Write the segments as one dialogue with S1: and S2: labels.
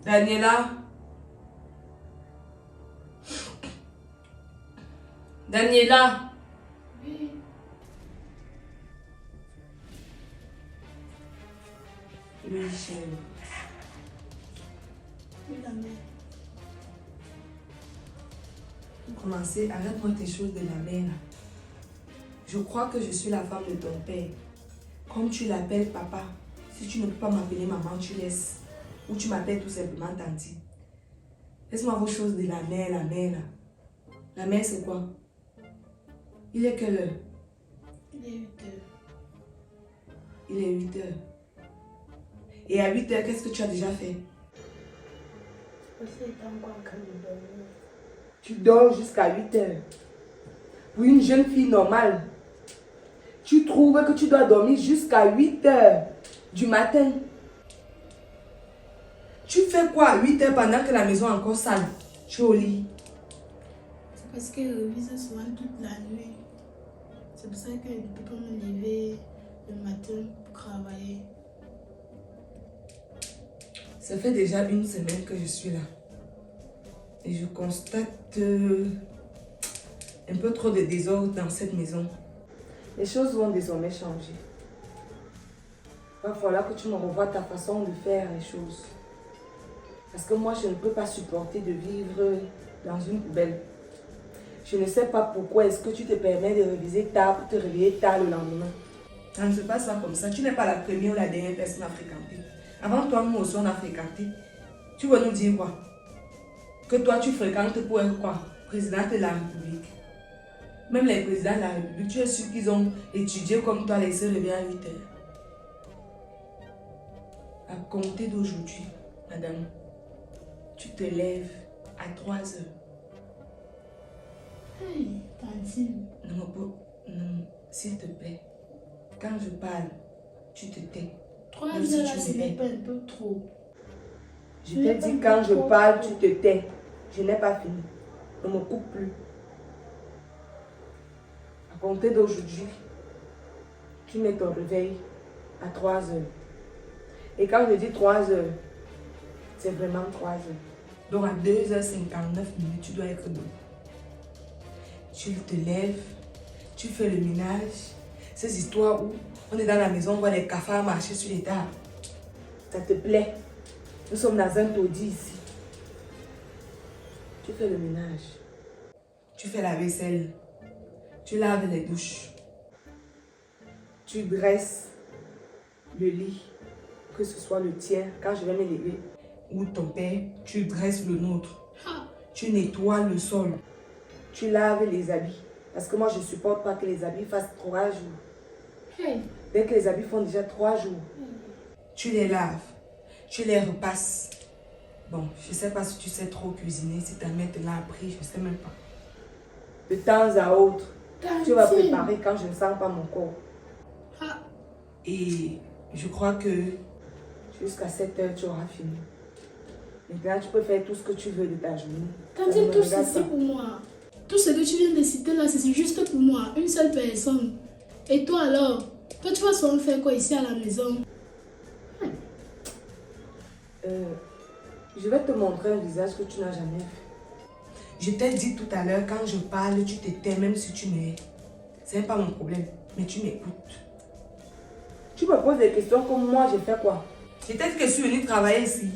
S1: Daniela. Daniela.
S2: Oui.
S1: Oui, chérie.
S2: Oui, la mère.
S1: Pour commencer, arrête-moi tes choses de la mère. Je crois que je suis la femme de ton père. Comme tu l'appelles papa, si tu ne peux pas m'appeler maman, tu laisses. Ou tu m'appelles tout simplement tanti. Laisse-moi vos choses de la mère, là. La mère, c'est quoi? Il est quelle heure?
S2: Il est 8 heures.
S1: Il est 8 heures. Et à 8 heures, qu'est-ce que tu as déjà fait?
S2: Parce qu'il est encore en train de dormir.
S1: Tu dors jusqu'à 8 heures. Pour une jeune fille normale, tu trouves que tu dois dormir jusqu'à 8 heures du matin. Tu fais quoi à 8 heures pendant que la maison est encore sale? Tu es au lit.
S2: C'est parce qu'elle révise souvent toute la nuit. C'est pour ça qu'elle ne peut pas me lever le matin pour travailler.
S1: Ça fait déjà une semaine que je suis là. Et je constate un peu trop de désordre dans cette maison. Les choses vont désormais changer. Il va falloir que tu me revoies ta façon de faire les choses. Parce que moi, je ne peux pas supporter de vivre dans une poubelle. Je ne sais pas pourquoi est-ce que tu te permets de réviser tard pour te réveiller tard le lendemain. Ça ne se passe pas comme ça. Tu n'es pas la première ou la dernière personne à fréquenter. Avant toi, nous aussi, on a fréquenté. Tu veux nous dire quoi? Que toi, tu fréquentes pour être quoi? Présidente de la République. Même les présidents de la République, tu es sûr qu'ils ont étudié comme toi, les se lever à 8 heures. À compter d'aujourd'hui, madame, tu te lèves à 3 heures.
S2: Hey, Tantine.
S1: Non, s'il te plaît, quand je parle, tu te tais.
S2: 3
S1: Même si
S2: heures, là,
S1: tu
S2: ce
S1: me
S2: n'est
S1: mets.
S2: pas un peu trop.
S1: Je t'ai dit, quand je parle, tu te tais. Je n'ai pas fini. Ne me coupe plus. À compter d'aujourd'hui, tu mets ton réveil à 3 heures. Et quand je dis 3 heures, c'est vraiment 3 heures. Donc à 2h59, tu dois être debout. Tu te lèves, tu fais le ménage. Ces histoires où on est dans la maison, on voit les cafards marcher sur les tables. Ça te plaît? Nous sommes dans un taudis ici. Tu fais le ménage. Tu fais la vaisselle. Tu laves les douches. Tu dresses le lit. Que ce soit le tien, quand je vais me lever, ou ton père, tu dresses le nôtre. Tu nettoies le sol. Tu laves les habits. Parce que moi, je ne supporte pas que les habits fassent 3 jours.
S2: Hey.
S1: Dès que les habits font déjà 3 jours, tu les laves. Tu les repasses. Bon, je ne sais pas si tu sais trop cuisiner, si ta mère te l'a appris, je ne sais même pas. De temps à autre, tu vas préparer quand je ne sens pas mon corps. Et je crois que jusqu'à 7 heures, tu auras fini. Maintenant, tu peux faire tout ce que tu veux de ta journée.
S2: Tantine, tout ceci pour moi. Tout ce que tu viens de citer là, c'est juste pour moi, une seule personne. Et toi alors? Toi, tu vas souvent faire quoi ici à la maison?
S1: Je vais te montrer un visage que tu n'as jamais vu. Je t'ai dit tout à l'heure, quand je parle, tu te tais même si tu n'es. Ce n'est pas mon problème, mais tu m'écoutes. Tu me poses des questions comme moi, je fais quoi? Je t'ai dit que je suis venue travailler ici.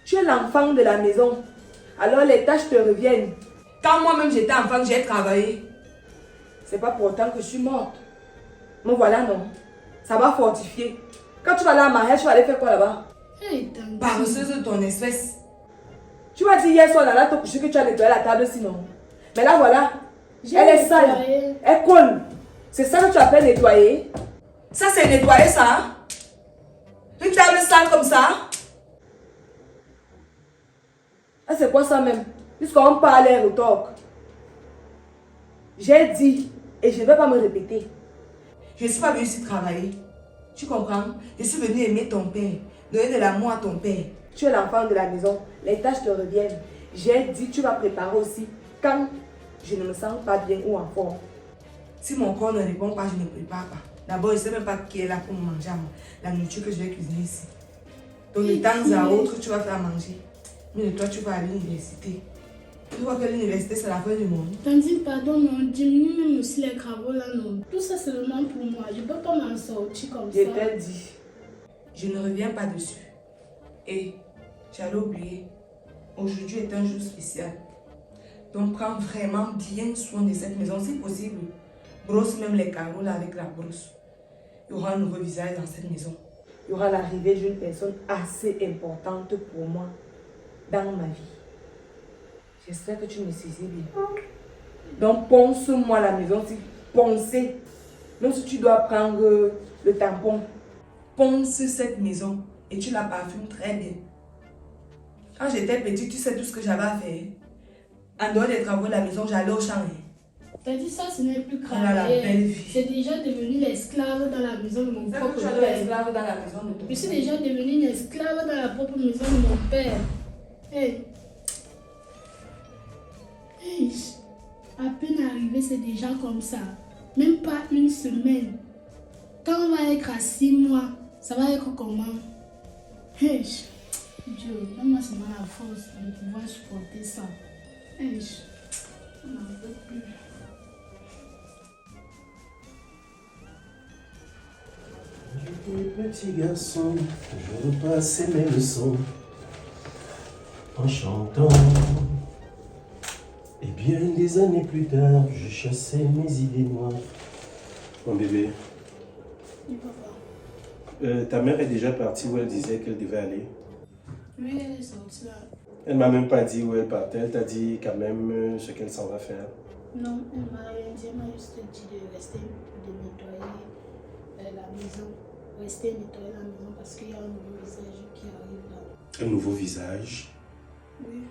S1: Tu es l'enfant de la maison. Alors les tâches te reviennent. Quand moi-même j'étais enfant, j'ai travaillé. C'est pas pour autant que je suis morte. Mais voilà, non. Ça va fortifier. Quand tu vas aller à mariage, tu vas aller faire quoi là-bas?
S2: Hey, Tantine.
S1: Paresseuse de ton espèce. Tu m'as dit hier soir, là, te coucher que tu as nettoyé la table sinon. Mais là, voilà. Elle est sale. Elle colle. C'est ça que tu appelles nettoyer? Ça, c'est nettoyer, ça? Une table sale comme ça? Ah, c'est quoi ça même? Puisqu'on parle et retorque. J'ai dit, et je ne vais pas me répéter. Je ne suis pas venue ici travailler. Tu comprends? Je suis venue aimer ton père. Donner de l'amour à ton père. Tu es l'enfant de la maison. Les tâches te reviennent. J'ai dit, tu vas préparer aussi quand je ne me sens pas bien ou en forme. Si mon corps ne répond pas, je ne prépare pas. D'abord, je ne sais même pas qui est là pour me manger la nourriture que je vais cuisiner ici. Donc de temps à autre, tu vas faire manger. Mais toi, tu vas à l'université. Tu vois que l'université, c'est la fin du monde.
S2: Tandis, pardon, mais on diminue même aussi les travaux là, non. Tout ça, c'est seulement pour moi. Je ne peux pas m'en sortir comme ça.
S1: Je t'ai dit, je ne reviens pas dessus. Et j'allais oublier. Aujourd'hui est un jour spécial. Donc prends vraiment bien soin de cette maison, si possible. Brosse même les carreaux là avec la brosse. Il y aura un nouveau visage dans cette maison. Il y aura l'arrivée d'une personne assez importante pour moi dans ma vie. J'espère que tu me saisis bien. Donc ponce-moi la maison, si poncez. Même si tu dois prendre le tampon, ponce cette maison et tu la parfumes très bien. Quand j'étais petite, tu sais tout ce que j'avais à faire. En dehors des travaux de la maison, j'allais au champ.
S2: T'as dit ça, ce n'est plus grave.
S1: Voilà, la belle vie.
S2: C'est déjà devenu l'esclave dans la maison de mon propre
S1: Tu es
S2: père.
S1: l'esclave dans la maison de ton père.
S2: Je suis déjà devenue une esclave dans la propre maison de mon père. Hey. Hey. À peine arrivé, c'est déjà comme ça. Même pas une semaine. Quand on va être à 6 mois, ça va être comment? Hey. Dieu, même moi, c'est mal la force de pouvoir supporter ça. Hey. On n'en peut plus.
S3: J'étais petit garçon, je repassais mes leçons en chantant. Et bien des années plus tard, je chassais mes idées noires. Mon bébé,
S2: Oui, papa.
S3: ta mère est déjà partie où elle disait qu'elle devait aller.
S2: Oui, elle est sortie là.
S3: Elle m'a même pas dit où elle partait, elle t'a dit quand même ce qu'elle s'en va faire.
S2: Non, elle m'a rien dit. Elle m'a juste dit de rester, de nettoyer la maison. Rester nettoyer la maison parce qu'il y a un nouveau visage qui arrive là.
S3: Un nouveau visage.
S2: Oui.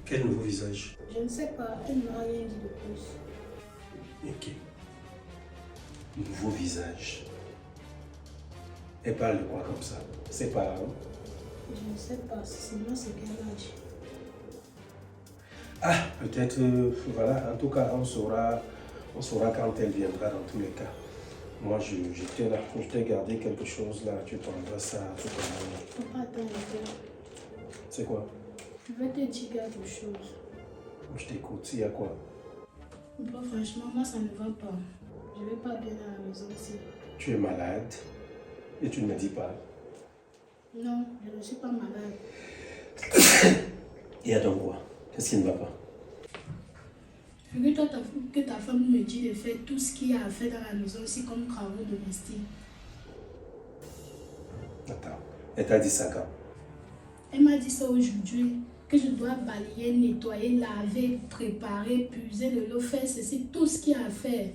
S3: Quel nouveau visage?
S2: Je ne sais pas, elle ne m'a rien dit de plus.
S3: Ok. Nouveau visage. Elle parle de quoi comme ça? Ses parents?
S2: Je ne sais pas, seulement ce qu'elle a dit.
S3: Ah, peut-être, voilà, en tout cas, on saura quand elle viendra dans tous les cas. Moi, j'étais là, je t'ai gardé quelque chose là, tu prendras ça tout à l'heure.
S2: Papa, attends, attends.
S3: C'est quoi?
S2: Je vais te dire quelque chose.
S3: Je t'écoute, il y a quoi?
S2: Papa, franchement, moi, ça ne va pas. Je ne vais pas bien à la maison ici.
S3: Tu es malade et tu ne me dis pas.
S2: Non, je ne suis pas malade.
S3: Il y a donc quoi? Qu'est-ce qui ne va pas?
S2: Figure-toi que ta femme me dit de faire tout ce qu'il y a à faire dans la maison ici comme travaux domestiques.
S3: Attends, elle t'a dit ça quand?
S2: Elle m'a dit ça aujourd'hui, que je dois balayer, nettoyer, laver, préparer, puiser de l'eau, faire ceci, tout ce qu'il y a à faire.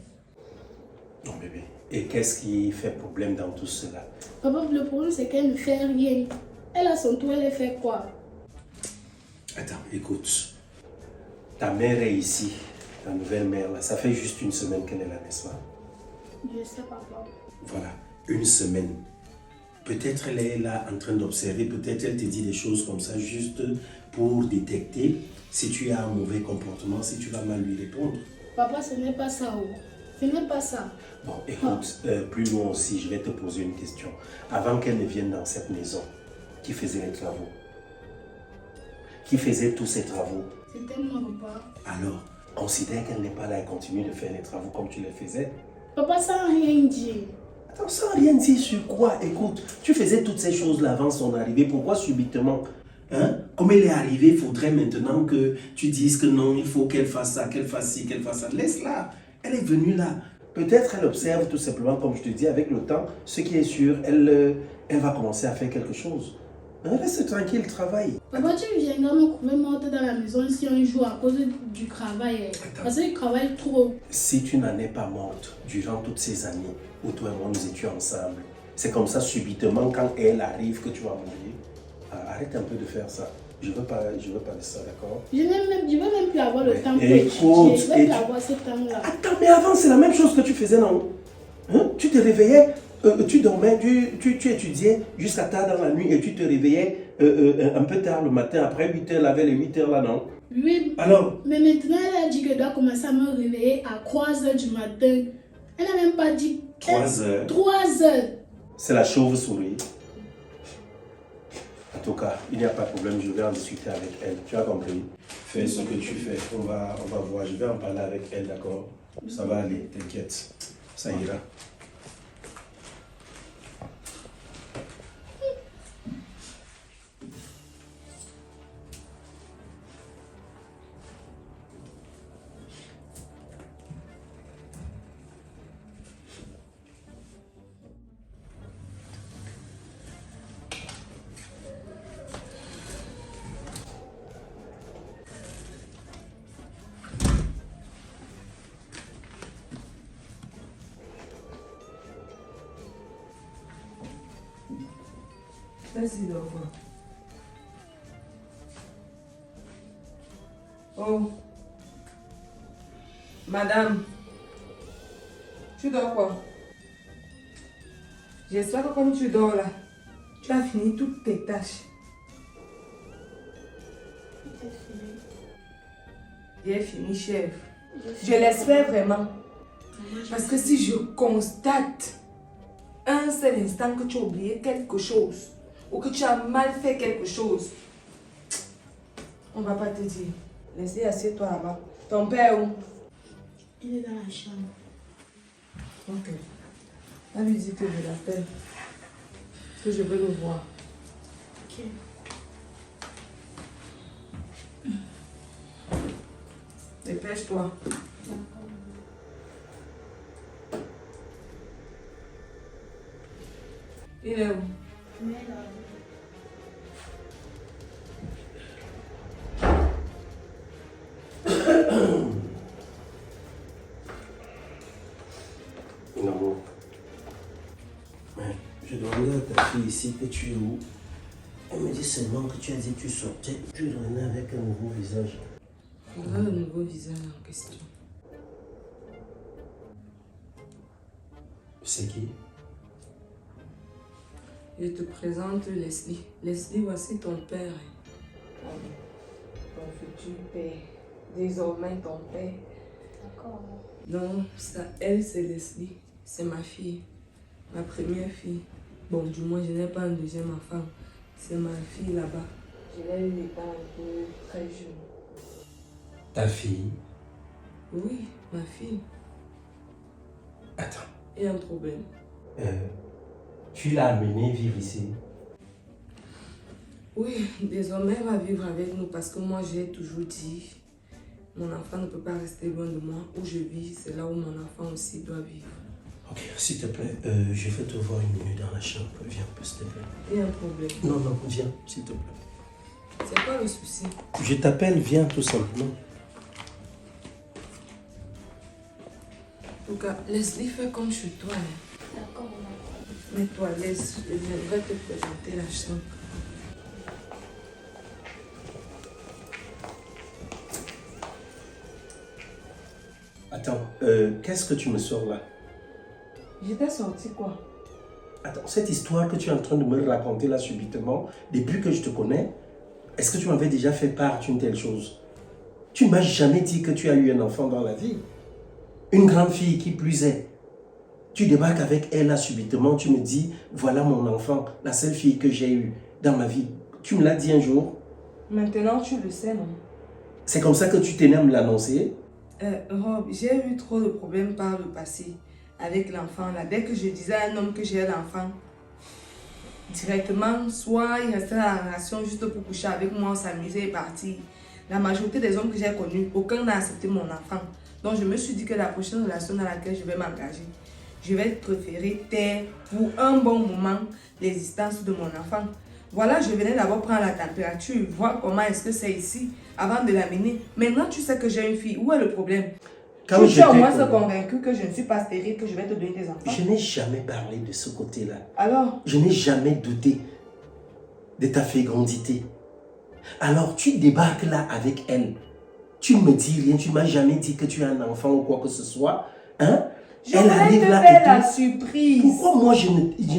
S3: Non bébé, et qu'est-ce qui fait problème dans tout cela?
S2: Papa, le problème c'est qu'elle ne fait rien. Elle a son tour, elle fait quoi?
S3: Attends, écoute. Ta mère est ici, ta nouvelle mère là, ça fait juste une semaine qu'elle est là, n'est-ce pas?
S2: Je sais, papa.
S3: Voilà, une semaine. Peut-être elle est là en train d'observer, peut-être elle te dit des choses comme ça juste pour détecter si tu as un mauvais comportement, si tu vas mal lui répondre.
S2: Papa, ce n'est pas ça. Oh. Ce n'est pas ça.
S3: Bon, écoute, plus loin aussi, je vais te poser une question. Avant qu'elle ne vienne dans cette maison, qui faisait les travaux? Qui faisait tous ces travaux?
S2: C'était moi, papa.
S3: Alors, considère qu'elle n'est pas là et continue de faire les travaux comme tu les faisais.
S2: Papa, ça n'a rien dit.
S3: Attends, sans rien dire sur quoi? Écoute, tu faisais toutes ces choses-là avant son arrivée. Pourquoi subitement? Hein? Comme elle est arrivée, il faudrait maintenant que tu dises que non, il faut qu'elle fasse ça, qu'elle fasse ci, qu'elle fasse ça. Laisse-la. Elle est venue là. Peut-être elle observe tout simplement, comme je te dis, avec le temps, ce qui est sûr, elle va commencer à faire quelque chose. Reste tranquille, travaille.
S2: Papa, tu viendras me trouver morte dans la maison si un jour à cause du travail.
S3: Attends.
S2: Parce qu'il travaille trop.
S3: Si tu n'en es pas morte durant toutes ces années où toi et moi nous étions ensemble, c'est comme ça subitement quand elle arrive que tu vas mourir. Arrête un peu de faire ça. Je veux pas de ça, d'accord?
S2: Je ne veux même plus avoir le temps pour
S3: Écoute,
S2: étudier. Je ne veux plus avoir ce temps-là.
S3: Attends, mais avant c'est la même chose que tu faisais, non? Hein? Tu te réveillais, tu dormais, tu étudiais jusqu'à tard dans la nuit et tu te réveillais un peu tard le matin, après 8 heures, la veille, les 8 heures là, non?
S2: Oui,
S3: alors?
S2: Mais maintenant elle a dit qu'elle doit commencer à me réveiller à 3 heures du matin. Elle n'a même pas dit...
S3: 3 heures?
S2: 3 heures.
S3: C'est la chauve-souris. En tout cas, il n'y a pas de problème, je vais en discuter avec elle. Tu as compris? Fais ce que tu fais. On va voir. Je vais en parler avec elle, d'accord? Ça va aller, t'inquiète. Ça ira.
S1: Vas-y, au revoir. Oh. Madame. Tu dors quoi? J'espère que comme tu dors là, tu as fini toutes tes tâches. J'ai fini, chef. Je l'espère vraiment. Parce que si je constate un seul instant que tu as oublié quelque chose, ou que tu as mal fait quelque chose, on va pas te dire. Laissez, assieds-toi là-bas. Ton père où?
S2: Il est dans la chambre.
S1: Ok. On lui dit que je l'appelle. Que je veux le voir.
S2: Ok.
S1: Dépêche-toi. Il est où?
S2: Mais là,
S3: Mon amour. Ouais, je demandais à ta fille ici que tu es où. Elle me dit seulement que tu as dit que tu sortais. Tu revenais avec un nouveau visage.
S1: Voilà le nouveau visage en question.
S3: C'est qui?
S1: Je te présente Leslie. Leslie, voici ton père. Ton futur père. Désormais ton père.
S2: d'accord.
S1: Non, ça, elle, c'est Leslie. C'est ma fille. Ma première fille. Bon, du moins, je n'ai pas un deuxième enfant. C'est ma fille là-bas. Je l'ai eu étant un peu très jeune.
S3: Ta fille?
S1: Oui, ma fille.
S3: Attends.
S1: Il y a un problème.
S3: Tu l'as amenée vivre ici?
S1: Oui, désormais, elle va vivre avec nous parce que moi, j'ai toujours dit, mon enfant ne peut pas rester loin de moi. Où je vis, c'est là où mon enfant aussi doit vivre.
S3: Ok, s'il te plaît, je vais te voir une minute dans la chambre. Viens un peu, s'il te plaît.
S1: Il y a un problème.
S3: Non, non, viens, s'il te plaît.
S1: C'est quoi le souci?
S3: Je t'appelle, viens tout simplement.
S1: En tout cas, Leslie, fais comme chez toi. Hein.
S2: D'accord,
S1: Mets-toi à l'aise. Je vais te présenter la chambre.
S3: Attends, qu'est-ce que tu me sors là?
S1: J'étais sortie quoi?
S3: Attends, cette histoire que tu es en train de me raconter là subitement, depuis que je te connais, est-ce que tu m'avais déjà fait part d'une telle chose? Tu ne m'as jamais dit que tu as eu un enfant dans la vie. Une grande fille qui plus est. Tu débarques avec elle là subitement, tu me dis, voilà mon enfant, la seule fille que j'ai eue dans ma vie. Tu me l'as dit un jour.
S1: Maintenant, tu le sais, non?
S3: C'est comme ça que tu tenais à me l'annoncer?
S1: Rob, j'ai eu trop de problèmes par le passé avec l'enfant. Là, dès que je disais à un homme que j'ai l'enfant, directement, soit il restait dans la relation juste pour coucher avec moi, s'amuser et partir. La majorité des hommes que j'ai connus, aucun n'a accepté mon enfant. Donc je me suis dit que la prochaine relation dans laquelle je vais m'engager, je vais préférer taire pour un bon moment l'existence de mon enfant. Voilà, je venais d'abord prendre la température, voir comment est-ce que c'est ici, avant de l'amener. Maintenant, tu sais que j'ai une fille. Où est le problème?
S3: Quand
S1: Tu es au moins
S3: j'étais
S1: convaincu que je ne suis pas stérile, que je vais te donner tes enfants.
S3: Je n'ai jamais parlé de ce côté-là.
S1: Alors?
S3: Je n'ai jamais douté de ta fécondité. Alors, tu débarques là avec elle. Tu ne me dis rien, tu ne m'as jamais dit que tu as un enfant ou quoi que ce soit. Hein?
S1: Je voulais te faire la surprise.
S3: Pourquoi moi, je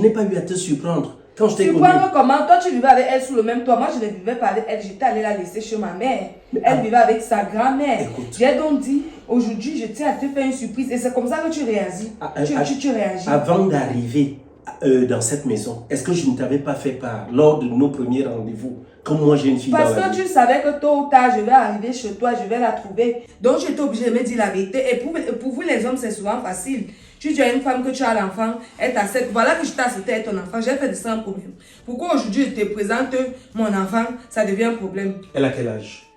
S3: n'ai pas eu à te surprendre quand je t'ai connu?
S1: Surprendre comment? Toi, tu vivais avec elle sous le même toit. Moi, je ne vivais pas avec elle. J'étais allée la laisser chez ma mère. Elle vivait avec sa grand-mère. J'ai donc dit, aujourd'hui, je tiens à te faire une surprise. Et c'est comme ça que tu réagis. Tu réagis.
S3: Avant d'arriver dans cette maison? Est-ce que je ne t'avais pas fait part lors de nos premiers rendez-vous? Comme moi j'ai une fille
S1: Parce
S3: dans la
S1: que
S3: vie.
S1: tu savais que tôt ou tard, je vais arriver chez toi, je vais la trouver. Donc, j'étais obligée de me dire la vérité. Et pour vous, les hommes, c'est souvent facile. Tu dis à une femme que tu as l'enfant, elle t'accepte. Voilà que je t'ai accepté avec ton enfant. J'ai fait de ça un problème. Pourquoi aujourd'hui, je te présente mon enfant, ça devient un problème?
S3: Elle a quel âge?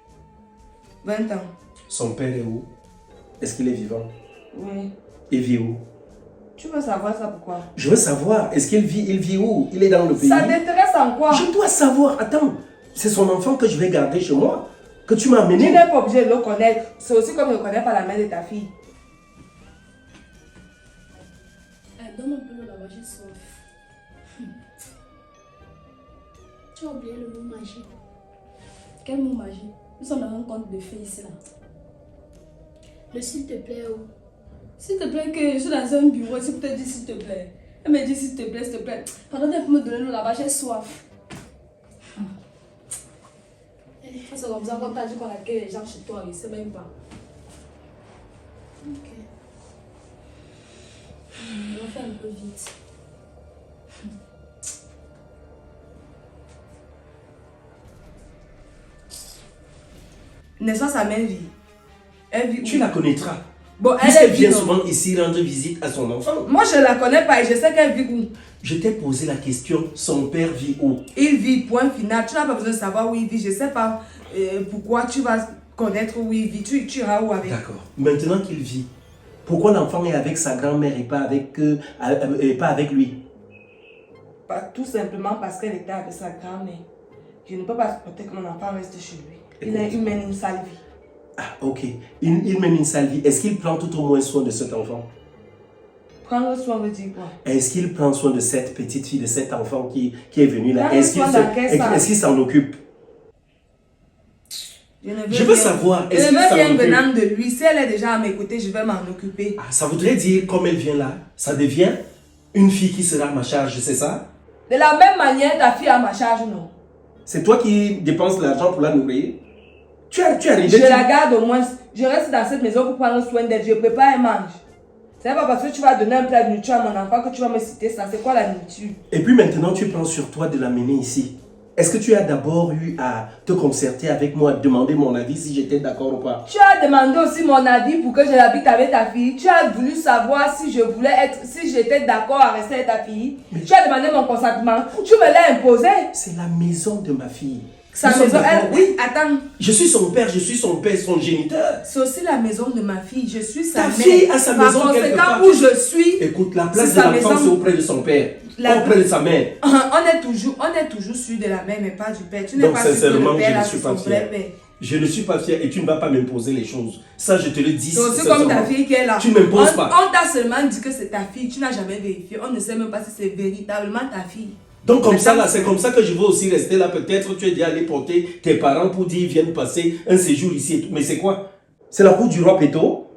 S1: 20 ans.
S3: Son père est où? Est-ce qu'il est vivant?
S1: Oui.
S3: Il vit où?
S1: Tu veux savoir ça pourquoi?
S3: Je veux savoir, est-ce qu'il vit? Il vit où? Il est dans le pays?
S1: Ça t'intéresse en quoi?
S3: Je dois savoir. Attends, c'est son enfant que je vais garder chez moi, que tu m'as
S1: Tu
S3: amené.
S1: n'es pas obligé de le connaître. C'est aussi comme je ne connais pas la mère de ta fille.
S2: Donne un peu de la j'ai soif. Tu as oublié le mot magique.
S4: Quel mot magique? Nous sommes dans un conte de fées ici là.
S2: Le s'il te plaît, oh.
S4: S'il te plaît, que je suis dans un bureau, c'est pour te dire s'il te plaît. Elle me dit s'il te plaît, s'il te plaît. Pendant que tu me donner l'eau là-bas, j'ai soif. C'est comme ça qu'on t'a dit qu'on accueille les gens chez toi, il ne sait même pas.
S2: Ok.
S4: On va faire un peu vite.
S1: N'est-ce pas sa mère vie? Elle vit où?
S3: Tu la connaîtras.
S1: Bon, elle
S3: Puisqu'elle
S1: vit
S3: vient
S1: non?
S3: souvent ici rendre visite à son enfant.
S1: Moi, je ne la connais pas et je sais qu'elle vit où.
S3: Je t'ai posé la question, son père vit où?
S1: Il vit, point final. Tu n'as pas besoin de savoir où il vit. Je ne sais pas pourquoi tu vas connaître où il vit. Tu iras où avec?
S3: D'accord. Maintenant qu'il vit, pourquoi l'enfant est avec sa grand-mère et pas avec lui?
S1: Tout simplement parce qu'elle était avec sa grand-mère. Je ne peux pas supporter que mon enfant reste chez lui. Il mène une sale vie.
S3: Ah, ok. Il mène une sale vie. Est-ce qu'il prend tout au moins soin de cet enfant?
S1: Prendre soin veut dire quoi?
S3: Est-ce qu'il prend soin de cette petite fille, de cet enfant qui est venu là?
S1: Prendre soin dans quel sens?
S3: Est-ce qu'il s'en occupe? Je veux
S1: rien-
S3: savoir,
S1: Je
S3: est-ce
S1: ne
S3: qu'il
S1: veux
S3: s'en
S1: rien
S3: occupe?
S1: venant de lui. Si elle est déjà à mes côtés, je vais m'en occuper.
S3: Ah, ça voudrait dire, comme elle vient là, ça devient une fille qui sera à ma charge, c'est ça?
S1: De la même manière, ta fille a ma charge, non?
S3: C'est toi qui dépenses l'argent pour la nourrir? Tu es arrivé...
S1: Je la garde au moins. Je reste dans cette maison pour prendre soin d'elle. Je prépare et mange. C'est pas parce que tu vas donner un plat de nourriture à mon enfant que tu vas me citer ça. C'est quoi la nourriture?
S3: Et puis maintenant, tu prends sur toi de l'amener ici. Est-ce que tu as d'abord eu à te concerter avec moi, demander mon avis si j'étais d'accord ou pas?
S1: Tu as demandé aussi mon avis pour que je l'habite avec ta fille. Tu as voulu savoir si j'étais d'accord à rester avec ta fille. Tu as demandé mon consentement. Tu me l'as imposé.
S3: C'est la maison de ma fille.
S1: Sa
S3: Nous sommes
S1: maison,
S3: d'accord,
S1: elle,
S3: oui.
S1: attends.
S3: Je suis son père, son géniteur.
S1: C'est aussi la maison de ma fille. Je suis sa
S3: Ta
S1: mère.
S3: fille a sa maison
S1: Par
S3: quelque
S1: conséquent,
S3: part.
S1: où je suis,
S3: Écoute, la place
S1: C'est
S3: de
S1: sa
S3: l'enfant,
S1: maison.
S3: c'est auprès de son père,
S1: La-
S3: auprès de sa mère.
S1: on est toujours sûr de la mère, mais pas du père. Tu n'es
S3: Donc,
S1: pas sûr que
S3: sincèrement,
S1: le
S3: je
S1: père
S3: ne
S1: a
S3: suis
S1: fait
S3: pas
S1: son
S3: fier.
S1: vrai père.
S3: Je ne suis pas fier et tu ne vas pas m'imposer les choses. Ça, je te le dis.
S1: C'est aussi comme ta fille qui est là.
S3: Tu ne m'imposes
S1: On
S3: pas.
S1: t'a seulement dit que c'est ta fille. Tu n'as jamais vérifié. On ne sait même pas si c'est véritablement ta fille.
S3: Donc comme
S1: Mais
S3: ça,
S1: ça,
S3: là, c'est comme ça que je veux aussi rester là. Peut-être tu es déjà allé porter tes parents pour dire viennent passer un séjour ici et tout. Mais c'est quoi? C'est la cour du roi Péto?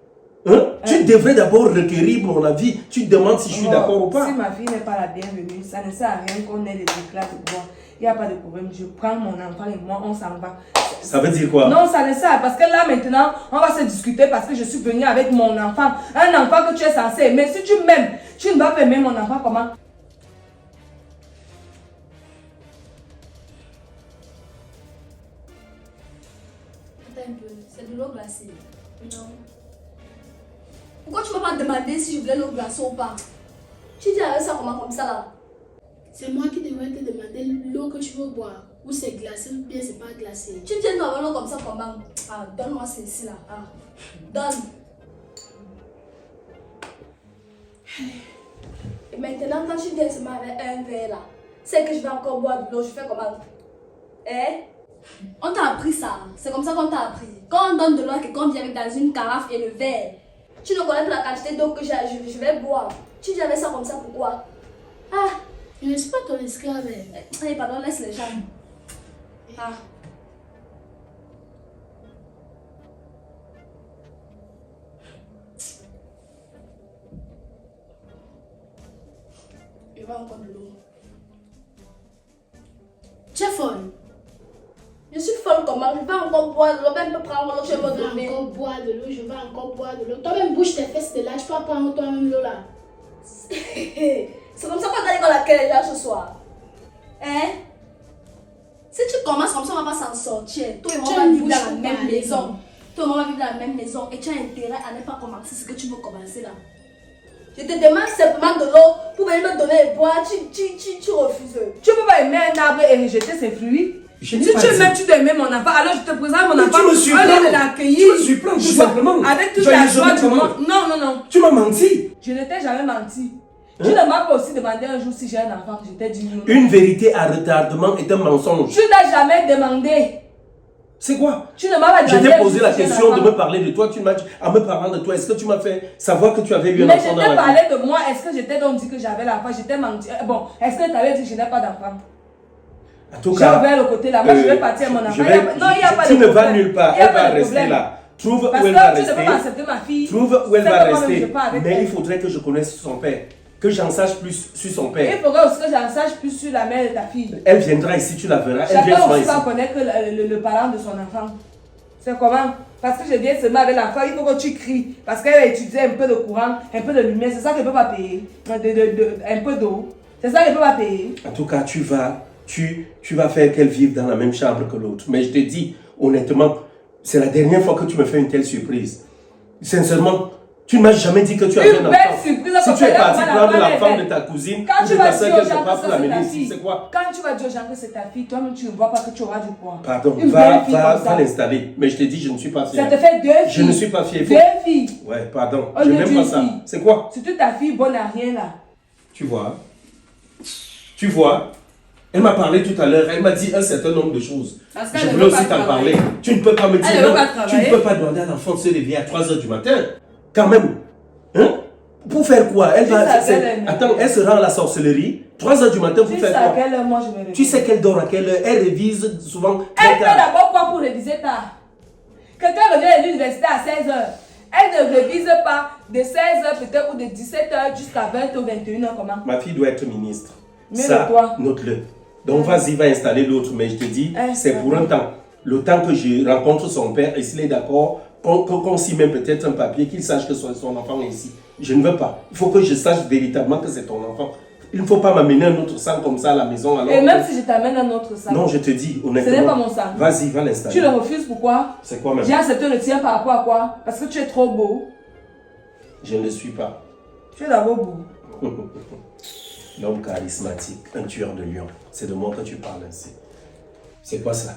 S3: Hein? Tu devrais d'abord requérir mon avis. Tu te demandes si je suis
S1: Bon,
S3: d'accord ou pas.
S1: Si ma fille n'est pas la bienvenue, ça ne sert à rien qu'on ait des éclats de bois. Il n'y a pas de problème. Je prends mon enfant et moi, on s'en va.
S3: Ça veut dire quoi?
S1: Non, ça ne sert parce que là maintenant, on va se discuter parce que je suis venue avec mon enfant. Un enfant que tu es censé aimer. Si tu m'aimes, tu ne vas pas aimer mon enfant comment?
S4: Attends un peu, c'est de l'eau glacée. Non. Pourquoi tu ne m'as pas demandé si je voulais l'eau glacée ou pas? Tu dis avec ça comment comme ça là?
S2: C'est moi qui devrais te demander l'eau que tu veux boire. Ou c'est glacé ou bien c'est pas glacé.
S4: Tu viens avec l'eau comme ça comment? Ah, donne-moi celle-ci là. Ah, donne. Et maintenant, quand tu viens seulement avec un verre là, c'est que je vais encore boire de l'eau, je fais comment? Eh? On t'a appris ça, c'est comme ça qu'on t'a appris. Quand on donne de l'eau à quelqu'un, on vient avec dans une carafe et le verre. Tu ne connais pas la quantité d'eau que je vais boire. Tu dis avec ça comme ça, pourquoi? Ah!
S2: Je ne suis pas ton esclave.
S4: Eh, pardon, laisse les gens. Ah. Je vais encore de l'eau.
S2: Tu es folle.
S4: Je suis folle comment? Je vais encore boire de l'eau, même me prendre l'eau, je
S2: Je
S4: vais me
S2: vais
S4: donner.
S2: encore boire de l'eau, je vais encore boire de l'eau. Toi-même bouge tes fesses de là, tu peux prendre toi-même l'eau là.
S4: C'est comme ça qu'on a l'école à quelle heure ce soir? Hein? Si tu commences comme ça, on va pas s'en sortir. Toi et moi, on va vivre dans la même maison. Toi et moi, on va vivre dans la même maison. Et tu as intérêt à ne pas commencer ce que tu veux commencer là. Je te demande simplement de l'eau pour venir me donner et boire. Tu refuses.
S1: Tu peux pas aimer un arbre et rejeter ses fruits. Si tu aimes, tu dois aimer mon enfant. Alors je te présente mon enfant.
S3: Tu me surprends.
S1: De l'accueillir.
S3: Tu me surprends tout simplement.
S1: Avec toute la joie du monde. Non, non, non.
S3: Tu m'as menti.
S1: Je ne t'ai jamais menti. Tu ne m'as pas aussi demandé un jour si j'ai un enfant. Je t'ai dit non.
S3: Une vérité à retardement est un mensonge.
S1: Tu n'as jamais demandé.
S3: C'est quoi?
S1: Tu ne m'as pas demandé.
S3: Je t'ai posé la question de me parler de toi. En me parlant de toi, est-ce que tu m'as fait savoir que tu avais eu un enfant dans la vie?
S1: Mais je t'ai parlé de moi. Est-ce que je t'ai donc dit que j'avais l'enfant? Je t'ai menti. Bon, est-ce que tu avais dit que je n'ai pas d'enfant?
S3: En tout
S1: J'ai
S3: cas,
S1: ouvert le côté là. Moi, je vais partir à mon enfant.
S3: non,
S1: il n'y a pas de
S3: tu ne
S1: problème.
S3: vas nulle part.
S1: Il y a
S3: Elle
S1: pas
S3: va
S1: de
S3: rester
S1: problème.
S3: là. Trouve
S1: Parce
S3: où elle va
S1: que tu ne peux pas
S3: rester.
S1: accepter ma fille.
S3: Trouve où elle
S1: C'est
S3: va
S1: que moi-même,
S3: rester.
S1: je pars avec
S3: Mais
S1: elle.
S3: il faudrait que je connaisse son père. Que j'en sache plus sur son
S1: Il
S3: père.
S1: faudrait aussi que j'en sache plus sur la mère de ta fille.
S3: Elle viendra ici, tu la verras. Elle vient
S1: Chacun
S3: souvent
S1: aussi
S3: ici.
S1: va connaître le parent de son enfant. C'est comment? Parce que je viens seulement avec l'enfant, il faut que tu cries. Parce qu'elle a étudié un peu de courant, un peu de lumière, c'est ça qu'elle ne peut pas payer. Un peu d'eau, c'est ça qu'elle ne peut pas payer.
S3: En tout cas, tu vas faire qu'elle vive dans la même chambre que l'autre. Mais je te dis, honnêtement, c'est la dernière fois que tu me fais une telle surprise. Sincèrement, tu ne m'as jamais dit que tu avais un enfant.
S1: Une belle surprise.
S3: Si tu es parti prendre l'enfant de
S1: de
S3: ta cousine
S1: Quand
S3: ou
S1: tu
S3: de
S1: vas
S3: ta
S1: dire
S3: soeur
S1: aux
S3: quelque
S1: gens
S3: part
S1: que
S3: pour la
S1: c'est
S3: mener
S1: ta
S3: ici,
S1: fille,
S3: c'est quoi?
S1: quand tu vas dire aux gens que c'est ta fille, toi-même tu ne vois pas que tu auras du poids.
S3: Pardon,
S1: Une
S3: va
S1: belle fille comme ça.
S3: l'installer. Mais je te dis, je ne suis pas fier.
S1: Ça te fait deux filles.
S3: Je ne suis pas fier.
S1: Deux filles.
S3: Ouais, pardon.
S1: Au
S3: Je
S1: lieu
S3: n'aime
S1: d'une
S3: pas ça.
S1: fille.
S3: C'est quoi?
S1: Surtout ta fille bonne à rien là.
S3: Tu vois? Tu vois? Elle m'a parlé tout à l'heure. Elle m'a dit un certain nombre de choses.
S1: Parce qu'elle
S3: Je
S1: ne
S3: voulais
S1: veut
S3: aussi
S1: pas
S3: t'en
S1: travailler.
S3: parler. Tu ne peux pas me dire
S1: Elle ne veut
S3: non.
S1: pas
S3: Tu
S1: travailler.
S3: ne peux pas demander à l'enfant de se réveiller à 3 h du matin. Quand même. Hein? Pour faire quoi? Elle va.
S1: Tu sais à quelle heure
S3: Attends, elle se rend à la sorcellerie. 3 h du matin pour
S1: Tu
S3: faire
S1: sais à
S3: quoi?
S1: quelle heure moi je me réveille.
S3: Tu sais qu'elle dort à quelle heure? Elle révise souvent
S1: Elle
S3: très
S1: fait
S3: tard.
S1: d'abord quoi pour réviser tard? Quelqu'un revient à l'université à 16 h. Elle ne révise pas de 16 h peut-être ou de 17 h jusqu'à 20 ou 21 h comment?
S3: Ma fille doit être ministre.
S1: Mais
S3: Ça,
S1: le toi.
S3: note-le. Donc vas-y, va installer l'autre. Mais je te dis, c'est pour un temps. Le temps que je rencontre son père et s'il est d'accord, qu'on s'y met peut-être un papier, qu'il sache que son enfant est ici. Je ne veux pas. Il faut que je sache véritablement que c'est ton enfant. Il ne faut pas m'amener un autre sang comme ça à la maison. Alors
S1: Et même si je t'amène un autre sang.
S3: Non, je te dis, honnêtement.
S1: Ce n'est pas mon sang.
S3: Vas-y, va l'installer.
S1: Tu le refuses pourquoi?
S3: C'est quoi même?
S1: J'ai accepté le tien par rapport à quoi? Parce que tu es trop beau.
S3: Je ne le suis pas.
S1: Tu es d'abord beau.
S3: L'homme charismatique, un tueur de lion. C'est de moi que tu parles ainsi. C'est quoi ça?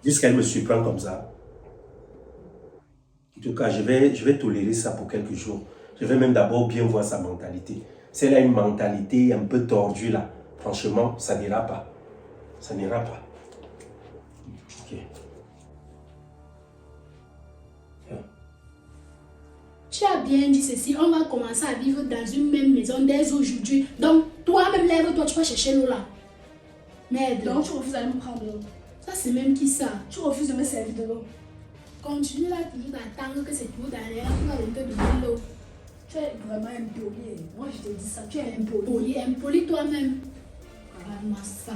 S3: Jusqu'elle me surprend comme ça. En tout cas, je vais tolérer ça pour quelques jours. Je vais même d'abord bien voir sa mentalité. Si elle a une mentalité un peu tordue là, franchement, ça n'ira pas. Ça n'ira pas. Ok.
S2: Tu as bien dit ceci, on va commencer à vivre dans une même maison dès aujourd'hui. Donc, toi-même, lève-toi, tu vas chercher l'eau là. Merde.
S4: Donc tu refuses d'aller me prendre l'eau.
S2: Ça, c'est même qui ça?
S4: Tu refuses de me servir de l'eau.
S2: Continue là toujours d'attendre que c'est tout dans l'air pour aller te donner l'eau.
S4: Tu es vraiment impoli. Moi je te dis ça, tu es impoli.
S2: Impoli toi-même. Regarde-moi ça.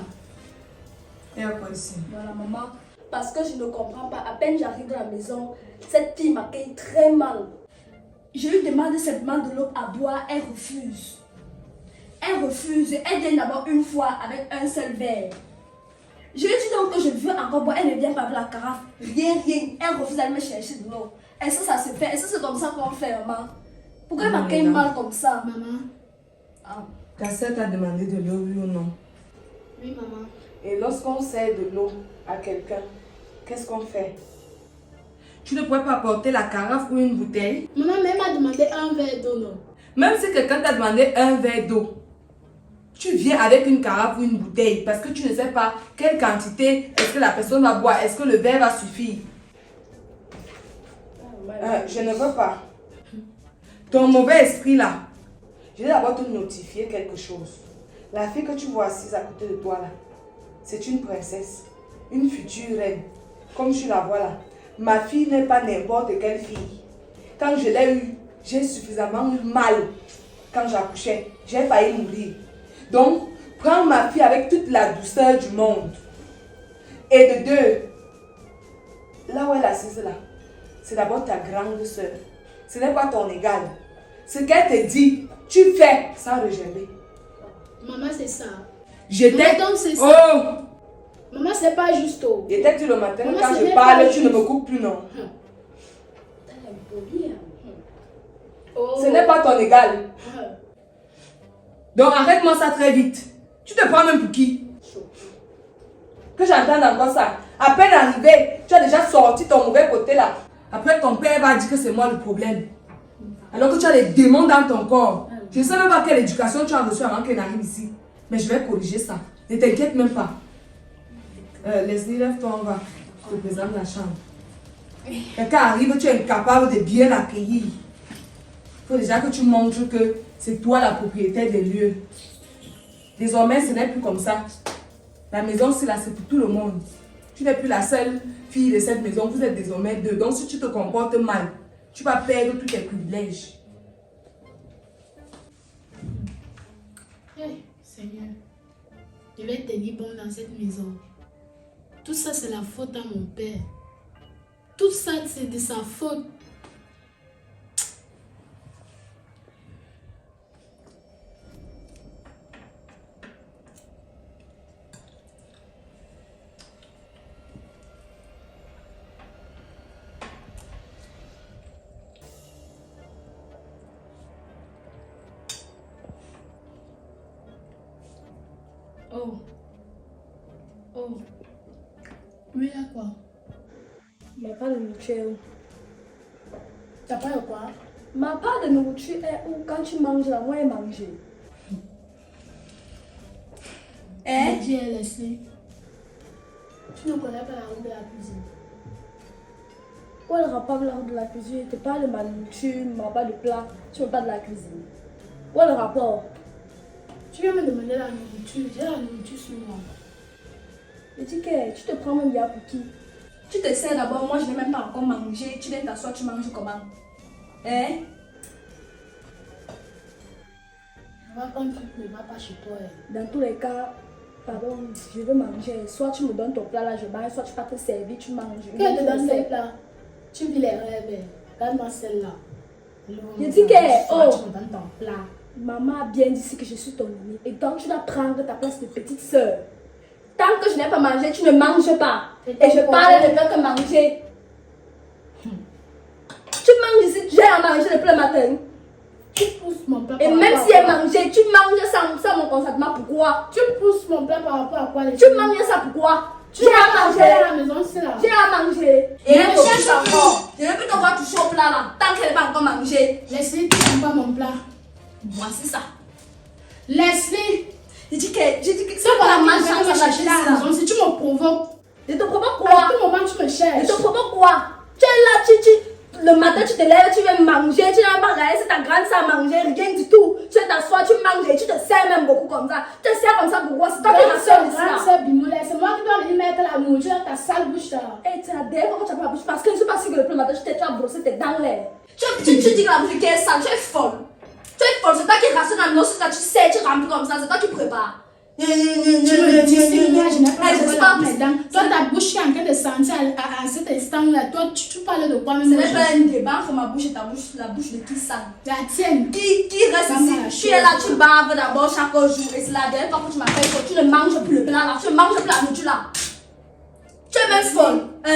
S1: Et à quoi ici?
S4: Voilà maman, parce que je ne comprends pas. À peine j'arrive dans la maison, cette fille m'accueille très mal. Je lui demande simplement de l'eau à boire, elle refuse. Elle refuse. Elle vient d'abord une fois avec un seul verre. Je lui dis donc que je veux encore boire, elle ne vient pas avec la carafe. Rien. Elle refuse d'aller me chercher de l'eau. Est-ce que ça se fait? Est-ce que c'est comme ça qu'on fait, maman? Pourquoi elle m'accueille mal comme ça?
S2: Maman.
S4: Ah.
S1: Ta soeur t'a demandé de l'eau, oui ou non?
S2: Oui, maman.
S1: Et lorsqu'on sert de l'eau à quelqu'un, qu'est-ce qu'on fait? Tu ne pourrais pas apporter la carafe ou une bouteille?
S2: Maman même m'a demandé un verre d'eau, non?
S1: Même si quelqu'un t'a demandé un verre d'eau, tu viens avec une carafe ou une bouteille parce que tu ne sais pas quelle quantité est-ce que la personne va boire, est-ce que le verre va suffire? Je ne veux pas. Ton mauvais esprit là, je vais d'abord te notifier quelque chose. La fille que tu vois assise à côté de toi là, c'est une princesse, une future reine, comme tu la vois là. Ma fille n'est pas n'importe quelle fille. Quand je l'ai eue, j'ai suffisamment eu mal. Quand j'accouchais, j'ai failli mourir. Donc, prends ma fille avec toute la douceur du monde. Et de deux, là où elle est assise là, c'est d'abord ta grande soeur. Ce n'est pas ton égale. Ce qu'elle te dit, tu fais sans regerber.
S2: Maman, c'est ça.
S1: J'étais...
S2: Maman, donc c'est ça.
S1: Oh!
S2: Maman, c'est pas juste. Oh.
S1: Était-tu le matin
S2: Maman,
S1: quand
S2: ce
S1: je
S2: n'est
S1: parle,
S2: pas
S1: tu ne
S2: juste.
S1: me coupes plus, non?
S4: Elle est polie, hein.
S2: Oh.
S1: Ce n'est pas ton égal.
S2: Ah.
S1: Donc arrête-moi ça très vite. Tu te prends même pour qui? Que j'entende encore ça. À peine arrivé, tu as déjà sorti ton mauvais côté là. Après ton père va dire que c'est moi le problème. Alors que tu as les démons dans ton corps. Je ne sais même pas quelle éducation tu as reçue avant qu'elle arrive ici. Mais je vais corriger ça. Ne t'inquiète même pas. Leslie, lève-toi, on va. Je te présente la chambre. Quelqu'un arrive, tu es incapable de bien l'accueillir. Il faut déjà que tu montres que c'est toi la propriétaire des lieux. Désormais, ce n'est plus comme ça. La maison, c'est là, c'est pour tout le monde. Tu n'es plus la seule fille de cette maison, vous êtes désormais deux. Donc, si tu te comportes mal, tu vas perdre tous tes privilèges.
S2: Hey, Seigneur, je vais tenir bon dans cette maison. Tout ça, c'est la faute à mon père. Tout ça, c'est de sa faute. Oh. Oh. Oui, à quoi?
S4: Ma part de nourriture est où?
S2: T'as pas de quoi?
S4: Ma part de nourriture est où? Quand tu manges là, moi, elle mange.
S2: Elle dit, elle laissée. Tu ne connais pas la route de la cuisine.
S4: Quoi le rapport avec la route de la cuisine? Je te parle de ma nourriture, ma part de plat. Tu me parles de la cuisine. Quoi le rapport?
S2: Tu viens me demander la nourriture. J'ai la nourriture sur moi.
S4: Je dis que tu te prends même bien pour qui? Tu te sers d'abord, moi je n'ai même pas encore mangé. Tu viens t'asseoir, tu manges comment? Hein?
S2: Maman, quand tu ne vas pas chez toi.
S4: Dans tous les cas, pardon, je veux manger. Soit tu me donnes ton plat là, je mange, soit tu vas te servir, tu manges.
S2: Qu'elle te donne les plats? Tu vis les rêves. Regarde-moi celle-là.
S4: Je dis que, oh,
S2: tu me donnes ton plat.
S4: Maman a bien dit que je suis ton amie. Et donc tu dois prendre ta place de petite soeur. Tant que je n'ai pas mangé, tu ne manges pas. Et je parle de faire que manger. Tu manges ici, j'ai à manger depuis le matin.
S2: Tu pousses mon plat
S4: Et
S2: par
S4: même
S2: rapport
S4: si
S2: à
S4: elle
S2: quoi?
S4: mangeait, tu manges sans mon consentement. Pourquoi?
S2: Tu pousses mon plat par rapport à quoi?
S4: Tu manges ça pourquoi? J'ai à manger.
S2: à la maison, c'est là.
S4: J'ai à manger. Et elle me cherche encore. Je ne peux pas voir toucher au plat là. Tant qu'elle n'a pas encore mangé.
S2: Leslie, tu n'aimes pas mon plat.
S4: Voici ça.
S2: Leslie,
S4: J'ai dit que c'est
S2: c'est pour la
S4: manger
S2: manger,
S4: ça
S2: me chercher à la maison. Si tu me provoques,
S4: Je te provoque
S2: à
S4: quoi?
S2: tout moment, tu me
S4: Je
S2: cherches.
S4: te provoque quoi? Tu es là, le matin tu te lèves, tu viens manger, tu n'as pas regardé si ta grande ça a mangé, rien du tout. Tu es t'asseoir, tu manges et tu te sers même beaucoup comme ça. Tu te sers comme ça pourquoi? C'est toi qui es ma soeur ici là.
S2: C'est Bimoula, c'est moi qui dois venir mettre la nourriture dans ta sale bouche là.
S4: Et tu as des fois que tu n'as pas la bouche parce que je ne suis pas sûre que le matin tu as brossé tes dents là. Tu dis que la bouche est sale, tu es folle. Tu es folle, c'est toi qui rationne la noce, tu sais, tu remplis comme ça, c'est toi qui prépares.
S2: Tu me dis, Seigneur, je n'ai pas
S4: Je sais
S2: de
S4: pas.
S2: mes dents. Toi, ta bouche est en train de sentir à cet instant-là. Toi, tu parles de quoi même?
S4: Ce n'est pas un débat entre ma bouche et ta bouche, la bouche de qui ça?
S2: La tienne.
S4: Qui reste ici? Tu es là, tu baves d'abord chaque jour et c'est la dernière fois que tu m'appelles, tu ne manges plus le plat là, tu ne manges plus la nourriture là. Tu es même folle, hein?